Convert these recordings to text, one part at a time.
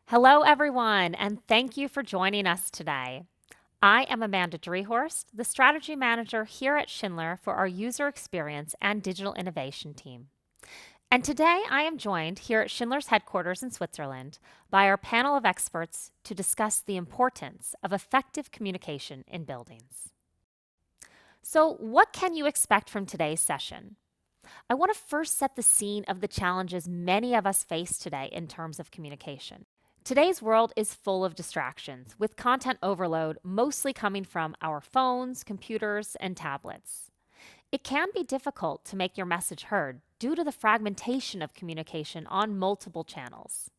Hello, everyone, and thank you for joining us today. I am Amanda Drehorst, the strategy manager here at Schindler for our user experience and digital innovation team. And today I am joined here at Schindler's headquarters in Switzerland by our panel of experts to discuss the importance of effective communication in buildings. So, what can you expect from today's session? I want to first set the scene of the challenges many of us face today in terms of communication. Today's world is full of distractions, with content overload mostly coming from our phones, computers, and tablets. It can be difficult to make your message heard due to the fragmentation of communication on multiple channels.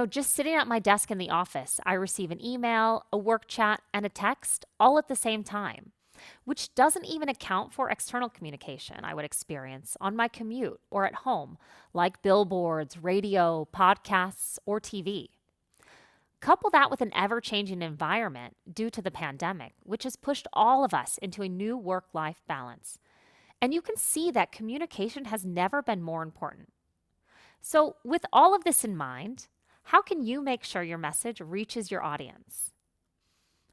Just sitting at my desk in the office, I receive an email, a work chat, and a text all at the same time, which doesn't even account for external communication I would experience on my commute or at home, like billboards, radio, podcasts, or TV. Couple that with an ever changing environment due to the pandemic, which has pushed all of us into a new work life balance. And you can see that communication has never been more important. So, with all of this in mind, how can you make sure your message reaches your audience?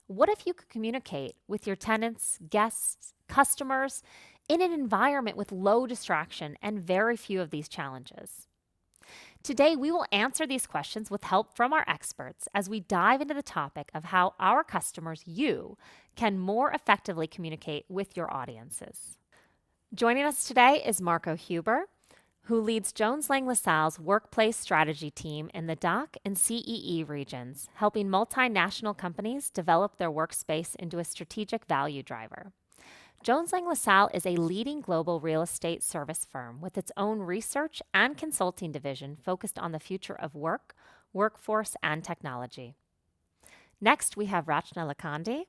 What if you could communicate with your tenants, guests, customers in an environment with low distraction and very few of these challenges? Today, we will answer these questions with help from our experts as we dive into the topic of how our customers, you, can more effectively communicate with your audiences. Joining us today is Marco Huber, who leads Jones Lang LaSalle's workplace strategy team in the DACH and CEE regions, helping multinational companies develop their workspace into a strategic value driver. Jones Lang LaSalle is a leading global real estate service firm with its own research and consulting division focused on the future of work, workforce, and technology. Next, we have Rachna Lakandi,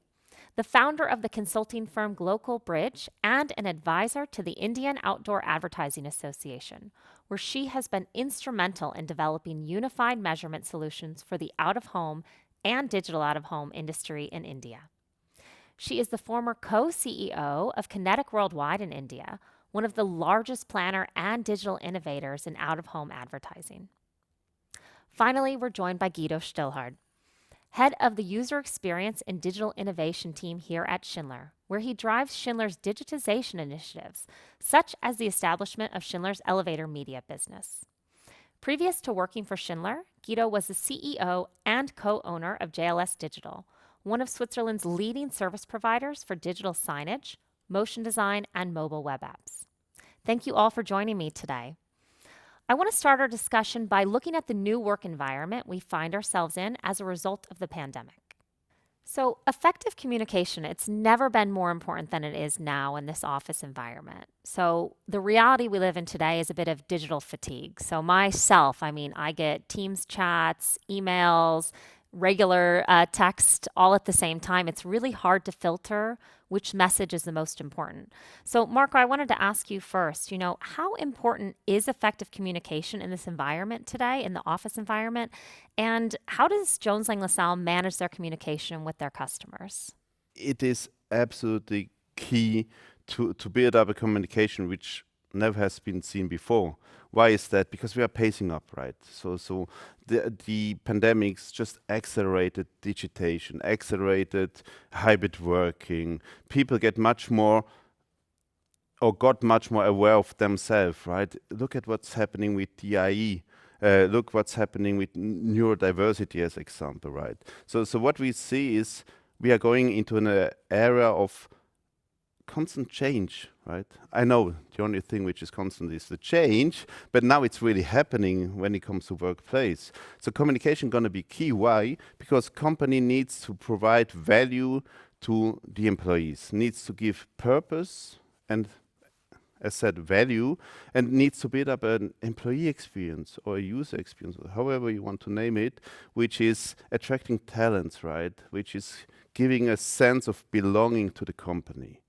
the founder of the consulting firm Global Bridge and an advisor to the Indian Outdoor Advertising Association, where she has been instrumental in developing unified measurement solutions for the out-of-home and digital out-of-home industry in India. She is the former co-CEO of Kinetic Worldwide in India, one of the largest planner and digital innovators in out-of-home advertising. Finally, we're joined by Guido Stillhard, head of the user experience and digital innovation team here at Schindler, where he drives Schindler's digitization initiatives, such as the establishment of Schindler's elevator media business. Previous to working for Schindler, Guido was the CEO and co-owner of JLS Digital, one of Switzerland's leading service providers for digital signage, motion design, and mobile web apps. Thank you all for joining me today. I want to start our discussion by looking at the new work environment we find ourselves in as a result of the pandemic. So, effective communication, it's never been more important than it is now in this office environment. So, the reality we live in today is a bit of digital fatigue. So, I get Teams chats, emails, regular text all at the same time. It's really hard to filter which message is the most important. So, Marco, I wanted to ask you first, how important is effective communication in this environment today, in the office environment? And how does Jones Lang LaSalle manage their communication with their customers? It is absolutely key to build up a communication which never has been seen before. Why is that? Because we are pacing up, right? So the pandemics just accelerated digitization, accelerated hybrid working. People get much more or got much more aware of themselves, right? Look at what's happening with DIE. Look what's happening with neurodiversity as example, right? So what we see is we are going into an era of constant change, right? I know the only thing which is constant is the change, but now it's really happening when it comes to workplace. So communication going to be key. Why? Because company needs to provide value to the employees, needs to give purpose and, as said, value, and needs to build up an employee experience or a user experience, or however you want to name it, which is attracting talents, right? Which is giving a sense of belonging to the company.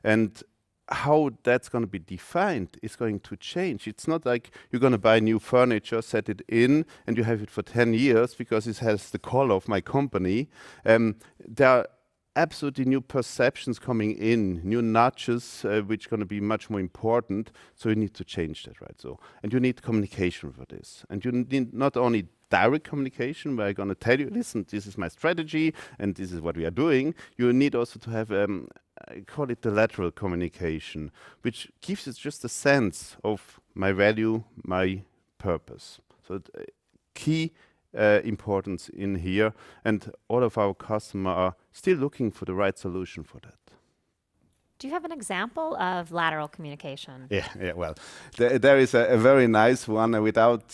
And how that's going to be defined is going to change. It's not like you're going to buy new furniture, set it in, and you have it for 10 years because it has the color of my company. There are absolutely new perceptions coming in, new nudges, which are going to be much more important. So you need to change that, right? And you need communication for this. And you need not only direct communication where I'm going to tell you, listen, this is my strategy and this is what we are doing. You need also to have, I call it the lateral communication, which gives you just a sense of my value, my purpose. So key importance in here, and all of our customers are still looking for the right solution for that. Do you have an example of lateral communication? Yeah. Well, there is a very nice one without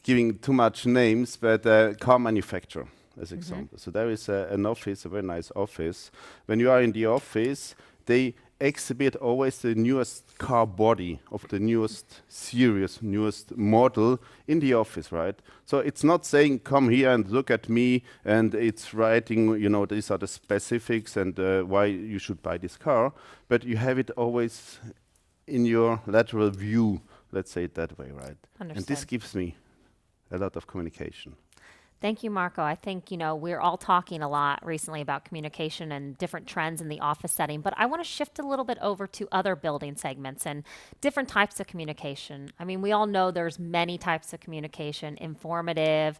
giving too much names, but car manufacturer as example. So there is an office, a very nice office. When you are in the office, they exhibit always the newest car body of the newest series, newest model in the office, right? So it's not saying, come here and look at me, and it's writing, you know, these are the specifics and why you should buy this car, but you have it always in your lateral view, let's say it that way, right? Understood. And this gives me a lot of communication. Thank you, Marco. I think, we're all talking a lot recently about communication and different trends in the office setting, but I want to shift a little bit over to other building segments and different types of communication. I mean, we all know there's many types of communication: informative,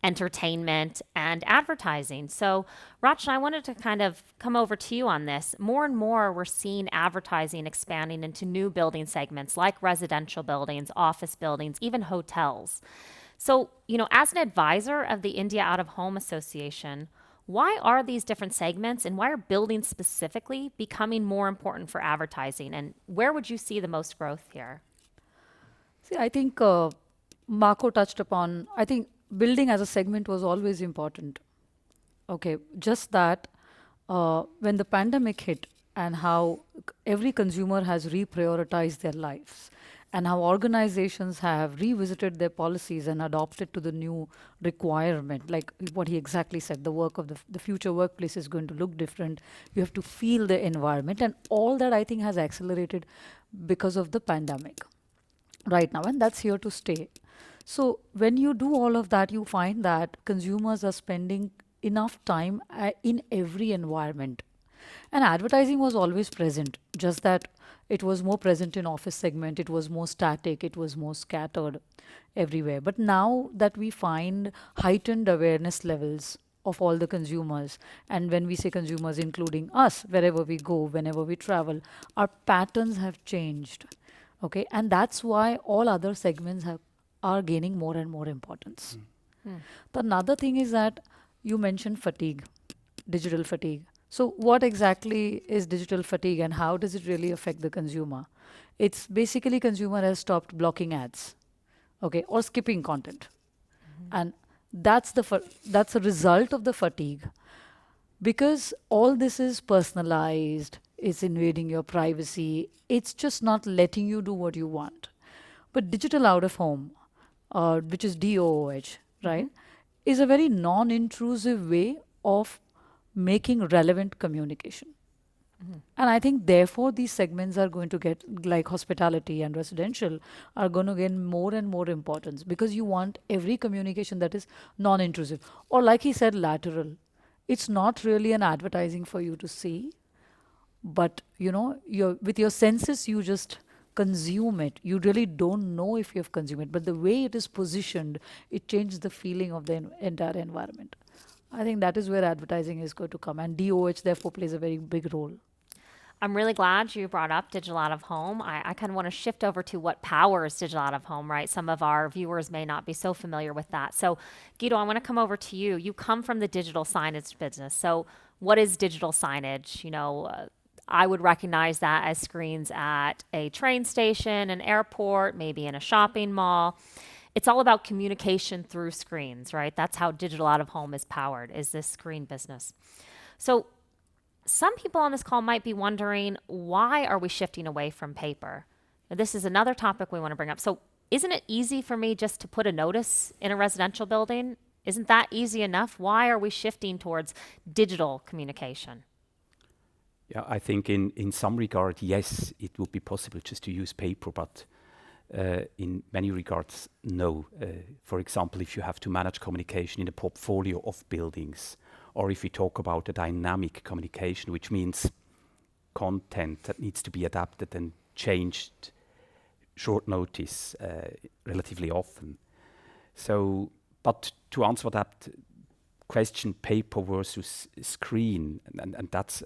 entertainment, and advertising. So, Rachna, I wanted to kind of come over to you on this. More and more, we're seeing advertising expanding into new building segments like residential buildings, office buildings, even hotels. So, as an advisor of the India Out of Home Association, why are these different segments and why are buildings specifically becoming more important for advertising? And where would you see the most growth here? See, I think Marco touched upon, I think building as a segment was always important. Okay, just that when the pandemic hit and how every consumer has reprioritized their lives and how organizations have revisited their policies and adopted to the new requirement, like what he exactly said, the work of the future workplace is going to look different. You have to feel the environment, and all that I think has accelerated because of the pandemic right now, and that's here to stay. So when you do all of that, you find that consumers are spending enough time in every environment. And advertising was always present, just that it was more present in office segment, it was more static, it was more scattered everywhere. But now that we find heightened awareness levels of all the consumers, and when we say consumers, including us, wherever we go, whenever we travel, our patterns have changed. Okay, and that's why all other segments are gaining more and more importance. The another thing is that you mentioned fatigue, digital fatigue. So what exactly is digital fatigue and how does it really affect the consumer? It's basically consumer has stopped blocking ads, okay, or skipping content. And that's that's a result of the fatigue, because all this is personalized, it's invading your privacy, it's just not letting you do what you want. But digital out of home, which is DOOH, right, is a very non-intrusive way of making relevant communication. And I think therefore these segments are going to get, like hospitality and residential, are going to gain more and more importance, because you want every communication that is non-intrusive. Or like he said, lateral. It's not really an advertising for you to see, but with your senses you just consume it. You really don't know if you've consumed it, but the way it is positioned, it changes the feeling of the entire environment. I think that is where advertising is going to come, and DOH therefore plays a very big role. I'm really glad you brought up digital out of home. I kind of want to shift over to what powers digital out of home, right? Some of our viewers may not be so familiar with that. So, Guido, I want to come over to you. You come from the digital signage business. So, what is digital signage? I would recognize that as screens at a train station, an airport, maybe in a shopping mall. It's all about communication through screens, right? That's how digital out of home is powered, is this screen business. So some people on this call might be wondering, why are we shifting away from paper? Now, this is another topic we want to bring up. So isn't it easy for me just to put a notice in a residential building? Isn't that easy enough? Why are we shifting towards digital communication? Yeah, I think in some regard, yes, it would be possible just to use paper, but in many regards, no. For example, if you have to manage communication in a portfolio of buildings, or if we talk about a dynamic communication, which means content that needs to be adapted and changed short notice relatively often. So But to answer that question, paper versus screen, and that's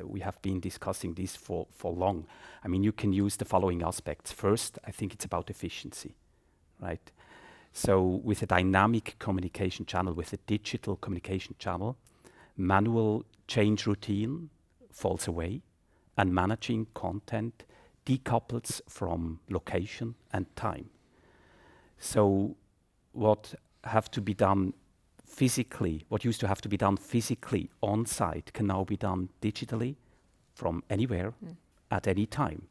we have been discussing this for long. I mean, you can use the following aspects. First, I think it's about efficiency, right? So with a dynamic communication channel, with a digital communication channel, manual change routine falls away, and managing content decouples from location and time. So what have to be done physically, what used to have to be done physically on site can now be done digitally from anywhere at any time.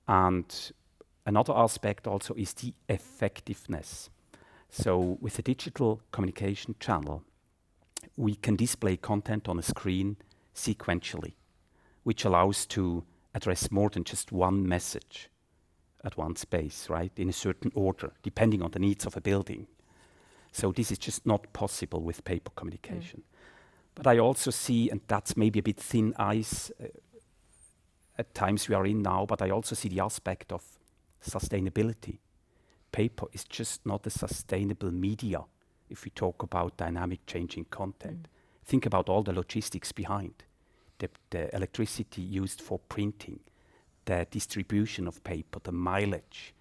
And another aspect also is the effectiveness. So with a digital communication channel, we can display content on a screen sequentially, which allows to address more than just one message at one space, right, in a certain order, depending on the needs of a building. So this is just not possible with paper communication. But I also see, and that's maybe a bit thin ice at times we are in now, but I also see the aspect of sustainability. Paper is just not a sustainable media if we talk about dynamic changing content. Think about all the logistics behind, the electricity used for printing, the distribution of paper, the mileage,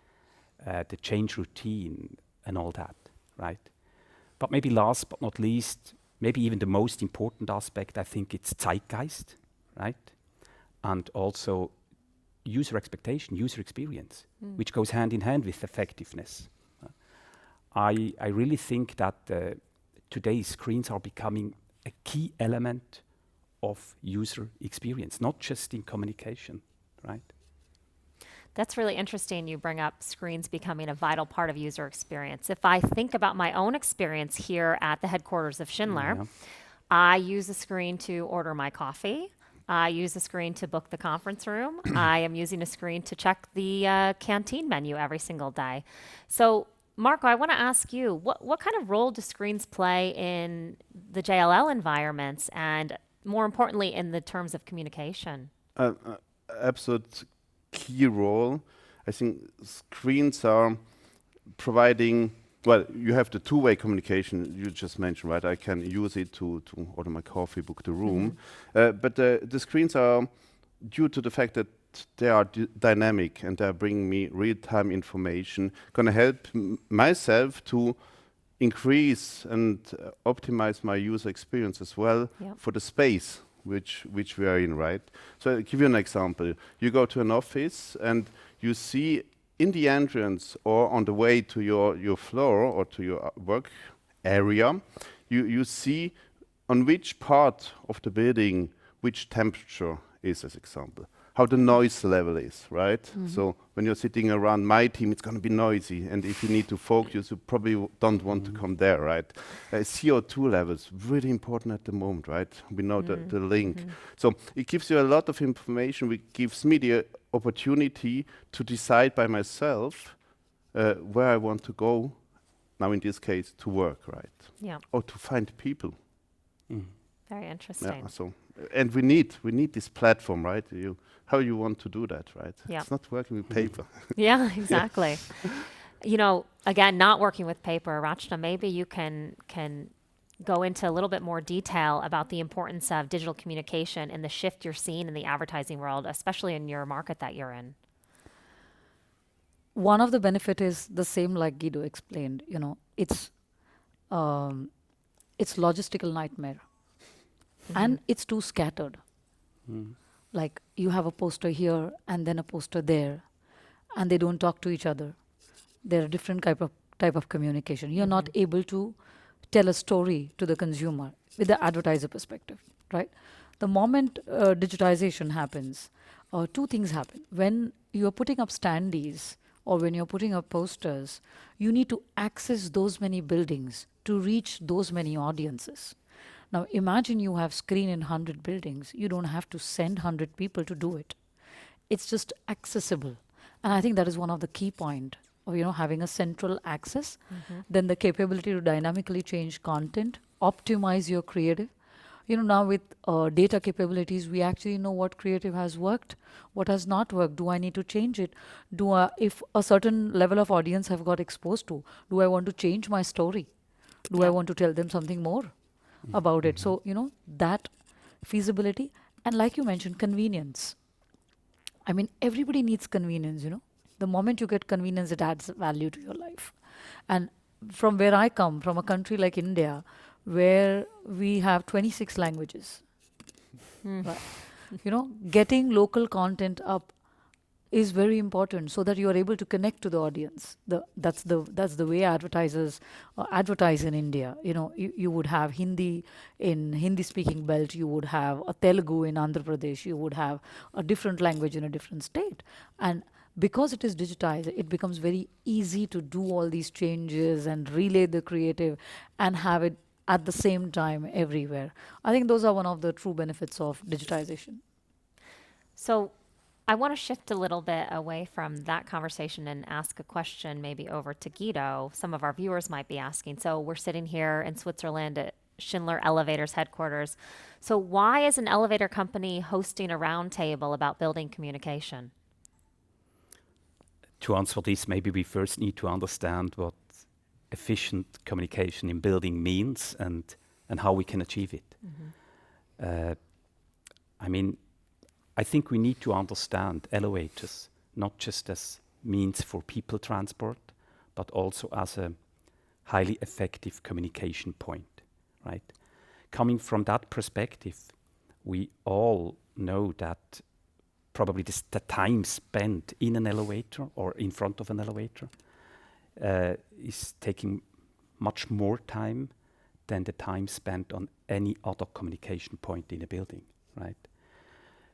the change routine, and all that, right? But maybe last but not least, maybe even the most important aspect, I think it's zeitgeist, right? And also user expectation, user experience, which goes hand in hand with effectiveness. I really think that today screens are becoming a key element of user experience, not just in communication, right? That's really interesting. You bring up screens becoming a vital part of user experience. If I think about my own experience here at the headquarters of Schindler, Yeah. I use a screen to order my coffee. I use a screen to book the conference room. I am using a screen to check the canteen menu every single day. So, Marco, I want to ask you, what kind of role do screens play in the JLL environments and more importantly, in the terms of communication? Absolute key role. I think screens are providing, well, you have the two-way communication you just mentioned, right? I can use it to order my coffee, book the room. But the screens are, due to the fact that they are dynamic and they're bringing me real-time information, gonna help myself to increase and optimize my user experience as well for the space which we are in, right? So I'll give you an example. You go to an office and you see in the entrance or on the way to your floor or to your work area, you see on which part of the building which temperature is, as example, how the noise level is, right? So when you're sitting around my team, it's going to be noisy, and if you need to focus, you probably don't want to come there, right? CO2 levels, really important at the moment, right? We know the link. So it gives you a lot of information, which gives me the opportunity to decide by myself where I want to go, now in this case, to work, right? Yeah, Or to find people. very interesting. Yeah, so, and we need this platform, right? How you want to do that, right? Yeah. It's not working with paper. Yeah, exactly. You know, again, not working with paper, Rachna, maybe you can go into a little bit more detail about the importance of digital communication and the shift you're seeing in the advertising world, especially in your market that you're in. One of the benefit is the same like Guido explained. It's logistical nightmare, and it's too scattered. Like you have a poster here and then a poster there, and they don't talk to each other. They're a different type of communication. You're not able to tell a story to the consumer with the advertiser perspective, right? The moment digitization happens, two things happen. When you're putting up standees or when you're putting up posters, you need to access those many buildings to reach those many audiences. Now imagine you have screen in 100 buildings. You don't have to send 100 people to do it. It's just accessible. And I think that is one of the key point of having a central access, then the capability to dynamically change content, optimize your creative. Now with data capabilities, we actually know what creative has worked, what has not worked. Do I need to change it? If a certain level of audience have got exposed to, do I want to change my story? Do I Yeah. want to tell them something more about it? So, that feasibility, and like you mentioned, convenience. I mean, everybody needs convenience. The moment you get convenience, it adds value to your life. And from where I come, from a country like India, where we have 26 languages, Mm. right? Getting local content up is very important so that you are able to connect to the audience. That's the way advertisers advertise in India. You would have Hindi in Hindi speaking belt, you would have a Telugu in Andhra Pradesh, you would have a different language in a different state. And because it is digitized, it becomes very easy to do all these changes and relay the creative and have it at the same time everywhere. I think those are one of the true benefits of digitization. So I want to shift a little bit away from that conversation and ask a question maybe over to Guido. Some of our viewers might be asking. So we're sitting here in Switzerland at Schindler Elevators headquarters. So why is an elevator company hosting a roundtable about building communication? To answer this, maybe we first need to understand what efficient communication in building means and how we can achieve it. Uh, I mean, I think we need to understand elevators not just as means for people transport, but also as a highly effective communication point, right? Coming from that perspective, we all know that probably the time spent in an elevator or in front of an elevator is taking much more time than the time spent on any other communication point in a building, right?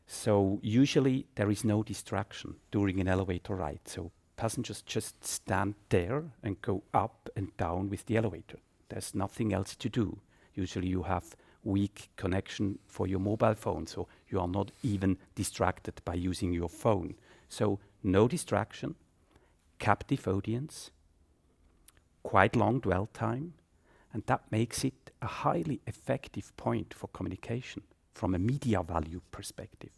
So usually there is no distraction during an elevator ride. So passengers just stand there and go up and down with the elevator. There's nothing else to do. Usually you have weak connection for your mobile phone, so you are not even distracted by using your phone. So no distraction, captive audience, quite long dwell time, and that makes it a highly effective point for communication from a media value perspective.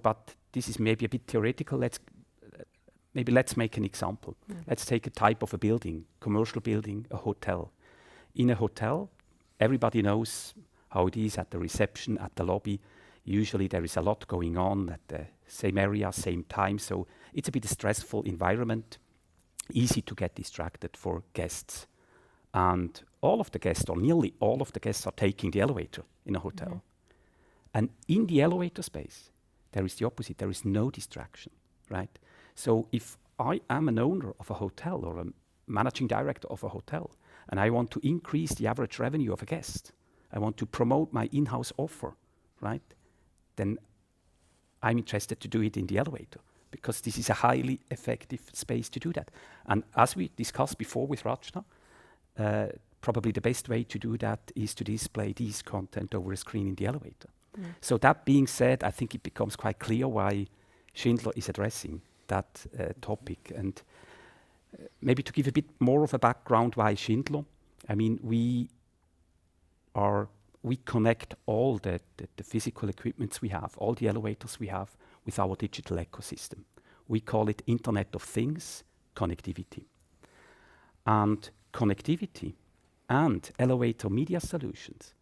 But this is maybe a bit theoretical. Let's make an example. Let's take a type of a building, commercial building, a hotel. In a hotel, everybody knows how it is at the reception, at the lobby. Usually there is a lot going on at the same area, same time. So it's a bit a stressful environment, easy to get distracted for guests. And all of the guests, or nearly all of the guests, are taking the elevator in a hotel. And in the elevator space, there is the opposite. There is no distraction, right? So if I am an owner of a hotel or a managing director of a hotel, and I want to increase the average revenue of a guest, I want to promote my in-house offer, right? Then I'm interested to do it in the elevator because this is a highly effective space to do that. And as we discussed before with Rachna, probably the best way to do that is to display this content over a screen in the elevator. So that being said, I think it becomes quite clear why Schindler is addressing that topic. And maybe to give a bit more of a background why Schindler, I mean, we connect all the physical equipments we have, all the elevators we have, with our digital ecosystem. We call it Internet of Things connectivity. And connectivity and elevator media solutions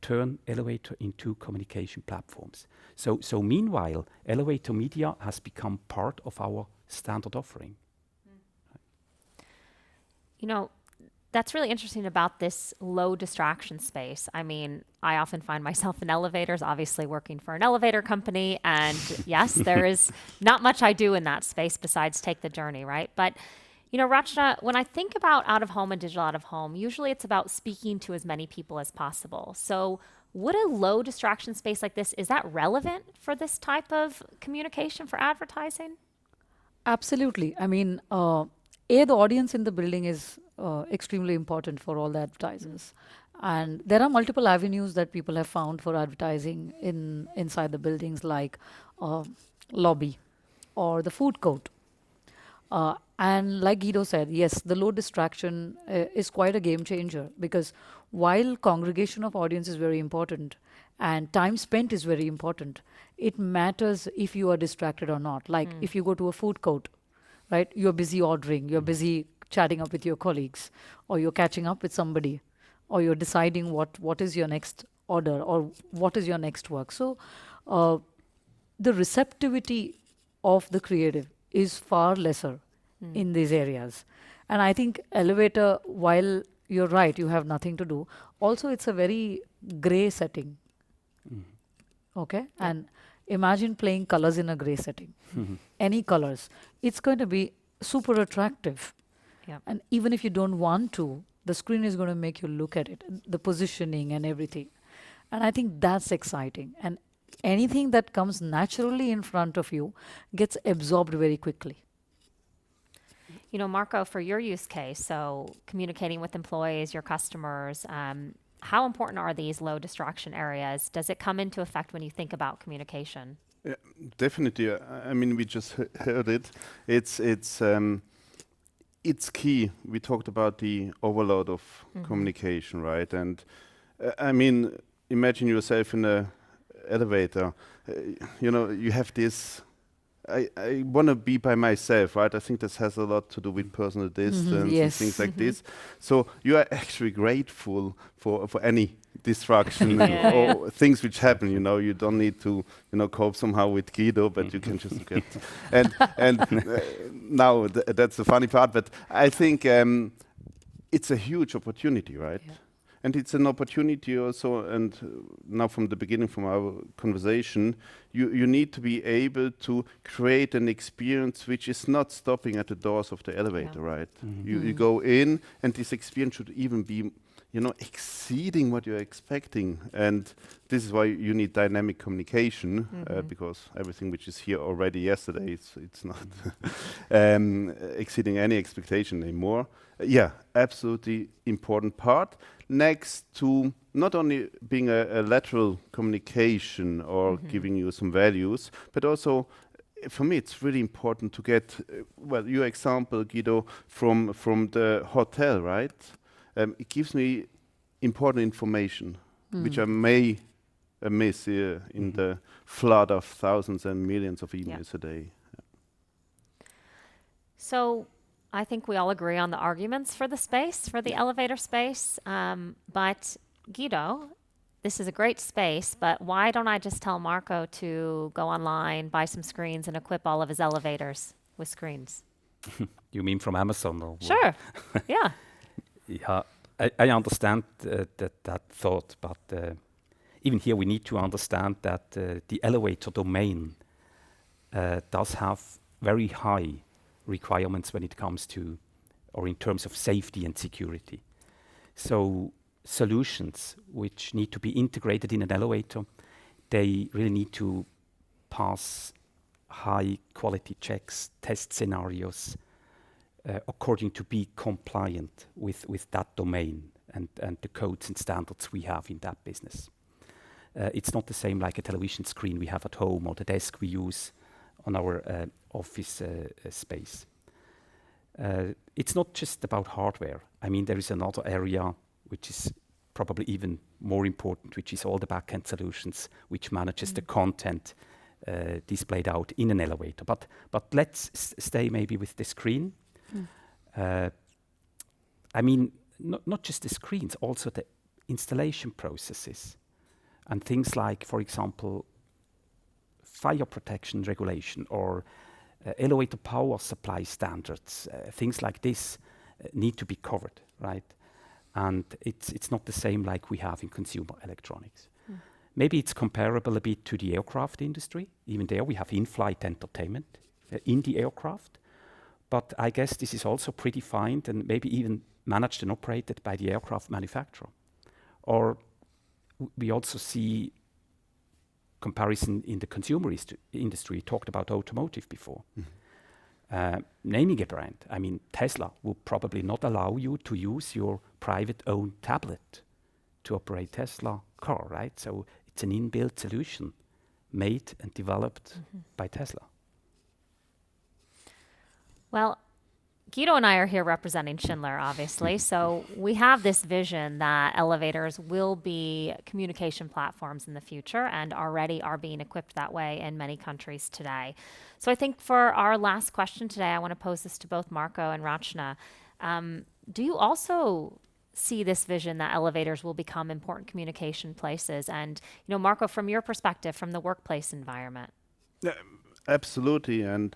turn elevator into communication platforms. So meanwhile, elevator media has become part of our standard offering. You know, that's really interesting about this low distraction space. I mean, I often find myself in elevators, obviously working for an elevator company. And yes, there is not much I do in that space besides take the journey, right? But, Rachna, when I think about out of home and digital out of home, usually it's about speaking to as many people as possible. So would a low distraction space like this, is that relevant for this type of communication for advertising? Absolutely. I mean, the audience in the building is extremely important for all the advertisers. And there are multiple avenues that people have found for advertising inside the buildings, like lobby or the food court. And like Guido said, yes, the low distraction is quite a game changer, because while congregation of audience is very important and time spent is very important, it matters if you are distracted or not. Like if you go to a food court, right? You're busy ordering, you're busy chatting up with your colleagues, or you're catching up with somebody, or you're deciding what is your next order, or what is your next work. So uh, the receptivity of the creative is far lesser in these areas. And I think elevator, while you're right, you have nothing to do, also it's a very gray setting. Okay? And imagine playing colors in a gray setting. Any colors. It's going to be super attractive. Yeah. And even if you don't want to, the screen is going to make you look at it, the positioning and everything. And I think that's exciting. And anything that comes naturally in front of you gets absorbed very quickly. You know, Marco, for your use case, so communicating with employees, your customers, how important are these low distraction areas? Does it come into effect when you think about communication? Yeah, definitely. I mean, we just heard it. It's key. We talked about the overload of communication, right? And I mean, imagine yourself in a elevator. You know, you have this. I want to be by myself, right? I think this has a lot to do with personal distance and Yes. things like this. So you are actually grateful for any distraction Yeah, or things which happen. You know, you don't need to cope somehow with Guido, but you can just look at and now that's the funny part. But I think it's a huge opportunity, right? Yeah. And it's an opportunity also, and now from the beginning from our conversation, you need to be able to create an experience which is not stopping at the doors of the elevator, right? You go in, and this experience should even be, exceeding what you're expecting. And this is why you need dynamic communication, because everything which is here already yesterday, it's not exceeding any expectation anymore. Yeah, absolutely important part. Next to not only being a lateral communication or giving you some values, but also for me it's really important to get your example, Guido, from the hotel, right? It gives me important information which I may miss in the flood of thousands and millions of emails a day. So I think we all agree on the arguments for the space, for the elevator space. But Guido, this is a great space, but why don't I just tell Marco to go online, buy some screens, and equip all of his elevators with screens? You mean from Amazon or what? Sure. Yeah. Yeah, I understand that thought, but even here we need to understand that the elevator domain does have very high requirements when it comes to, or in terms of safety and security. So solutions which need to be integrated in an elevator, they really need to pass high quality checks, test scenarios, according to be compliant with that domain and the codes and standards we have in that business. It's not the same like a television screen we have at home or the desk we use on our office space. It's not just about hardware. I mean, there is another area which is probably even more important, which is all the back-end solutions, which manages the content displayed out in an elevator. But let's stay maybe with the screen. I mean, not just the screens, also the installation processes and things like, for example, fire protection regulation or elevator power supply standards, things like this need to be covered, right? And it's not the same like we have in consumer electronics. Maybe it's comparable a bit to the aircraft industry. Even there we have in-flight entertainment in the aircraft. But I guess this is also predefined and maybe even managed and operated by the aircraft manufacturer. Or we also see comparison in the consumer industry. Talked about automotive before. Naming a brand, I mean, Tesla will probably not allow you to use your private owned tablet to operate Tesla car, right? So it's an inbuilt solution made and developed by Tesla. Well, Guido and I are here representing Schindler, obviously. So we have this vision that elevators will be communication platforms in the future and already are being equipped that way in many countries today. So I think for our last question today, I want to pose this to both Marco and Rachna. Do you also see this vision that elevators will become important communication places? And, Marco, from your perspective, from the workplace environment. Yeah, absolutely. And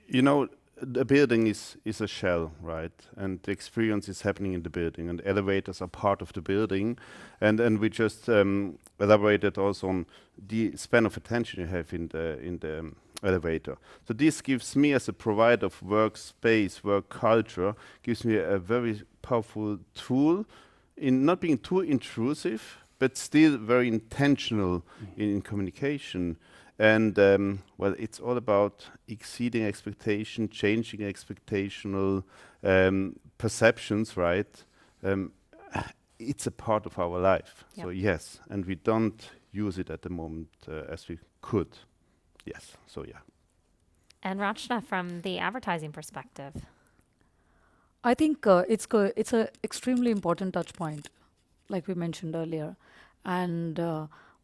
you know, the building is a shell, right? And the experience is happening in the building, and elevators are part of the building. And we just elaborated also on the span of attention you have in the elevator. So this gives me, as a provider of workspace, work culture, gives me a very powerful tool in not being too intrusive, but still very intentional in communication. And well, it's all about exceeding expectation, changing expectational perceptions, right? It's a part of our life. Yep. So yes, and we don't use it at the moment as we could. Yes, so yeah. And Rachna, from the advertising perspective. I think it's a extremely important touch point, like we mentioned earlier. And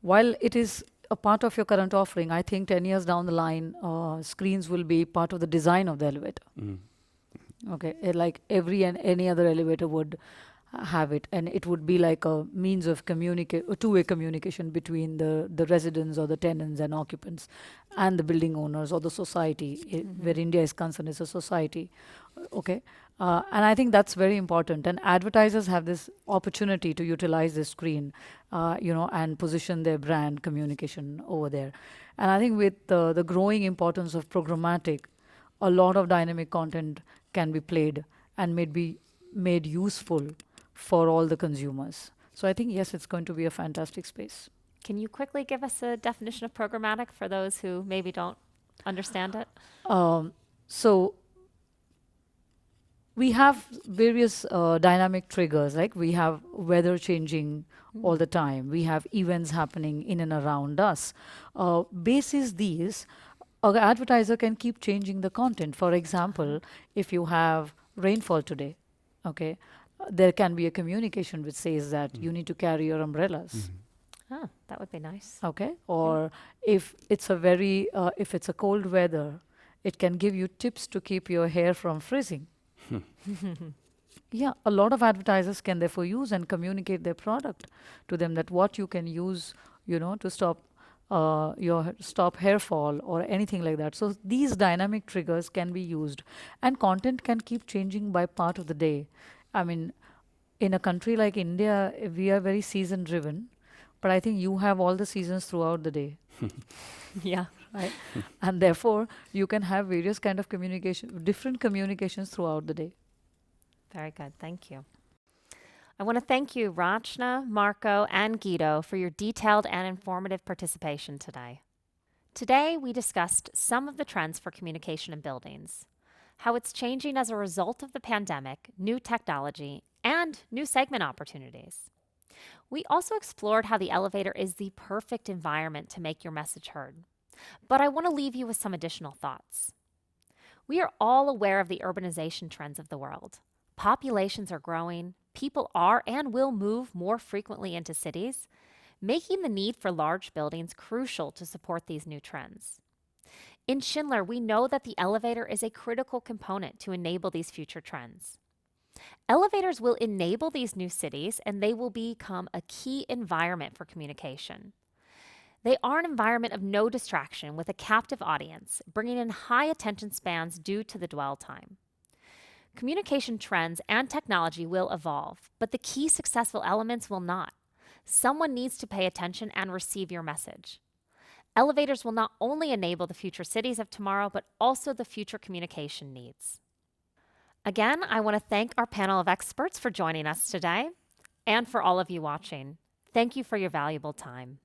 while it is a part of your current offering, I think 10 years down the line, screens will be part of the design of the elevator. Okay, like every and any other elevator would have it, and it would be like a means of two-way communication between the residents or the tenants and occupants and the building owners or the society. Where India is concerned, it's a society. Okay, and I think that's very important. And advertisers have this opportunity to utilize the screen, and position their brand communication over there. And I think with the growing importance of programmatic, a lot of dynamic content can be played and be made useful for all the consumers. So I think, yes, it's going to be a fantastic space. Can you quickly give us a definition of programmatic for those who maybe don't understand it? So we have various dynamic triggers, like we have weather changing all the time. We have events happening in and around us. Basis these, an advertiser can keep changing the content. For example, if you have rainfall today, okay, there can be a communication which says that you need to carry your umbrellas. Oh, that would be nice. Okay, or if it's if it's a cold weather, it can give you tips to keep your hair from freezing. Yeah, a lot of advertisers can therefore use and communicate their product to them, that what you can use, to stop stop hair fall or anything like that. So these dynamic triggers can be used, and content can keep changing by part of the day. I mean, in a country like India, we are very season driven, but I think you have all the seasons throughout the day. Yeah. Right? And therefore, you can have various kind of different communications throughout the day. Very good. Thank you. I want to thank you, Rachna, Marco, and Guido, for your detailed and informative participation today. Today, we discussed some of the trends for communication in buildings, how it's changing as a result of the pandemic, new technology, and new segment opportunities. We also explored how the elevator is the perfect environment to make your message heard. But I want to leave you with some additional thoughts. We are all aware of the urbanization trends of the world. Populations are growing, people are and will move more frequently into cities, making the need for large buildings crucial to support these new trends. In Schindler, we know that the elevator is a critical component to enable these future trends. Elevators will enable these new cities, and they will become a key environment for communication. They are an environment of no distraction with a captive audience, bringing in high attention spans due to the dwell time. Communication trends and technology will evolve, but the key successful elements will not. Someone needs to pay attention and receive your message. Elevators will not only enable the future cities of tomorrow, but also the future communication needs. Again, I want to thank our panel of experts for joining us today, and for all of you watching. Thank you for your valuable time.